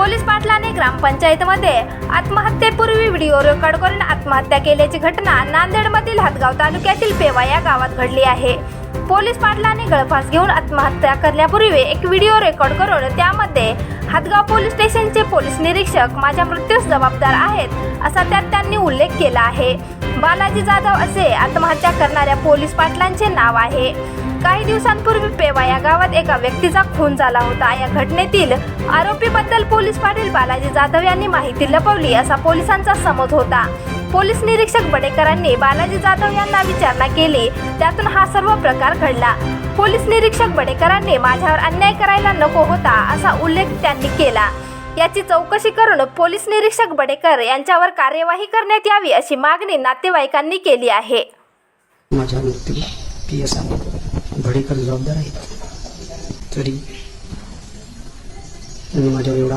Police पाटलाने ग्रामपंचायतीमध्ये आत्महत्येपूर्वी video record करून आत्महत्या केल्याची घटना नांदेडमधील हदगाव तालुक्यातील पेवा या गावात घडली आहे। पोलीस पाटलाने गळफास घेऊन आत्महत्या करण्यापूर्वी एक व्हिडिओ रेकॉर्ड करून त्यामध्ये हदगाव पोलीस स्टेशनचे पोलीस निरीक्षक माझ्या मृत्यूस जबाबदार आहेत असा त्यात त्यांनी उल्लेख केला आहे। बालाजी जाधव असे आत्महत्या करणाऱ्या पोलीस पाटलांचे नाव आहे। काही दिवसांपूर्वी पेवा या गावात एका व्यक्तीचा खून झाला होता। या घटनेतील आरोपीबद्दल पोलीस पाटील बालाजी जाधव यांनी माहिती लपवली असा पोलिसांचा समज होता। पोलीस निरीक्षक बडेकरांनी बालाजी जाधव यांना विचारणा केली, त्यातून हा सर्व प्रकार घडला। पोलीस निरीक्षक बडेकरांनी माझ्यावर अन्याय करायला नको होता असा उल्लेख त्यांनी केला। याची चौकशी करून पोलीस निरीक्षक बडेकर यांच्यावर कार्यवाही करण्यात यावी अशी मागणी नातेवाईकांनी केली आहे। माझ्या मृत्यूला PSI बडेकर जबाबदार आहेत, तरी माझ्यावर एवढा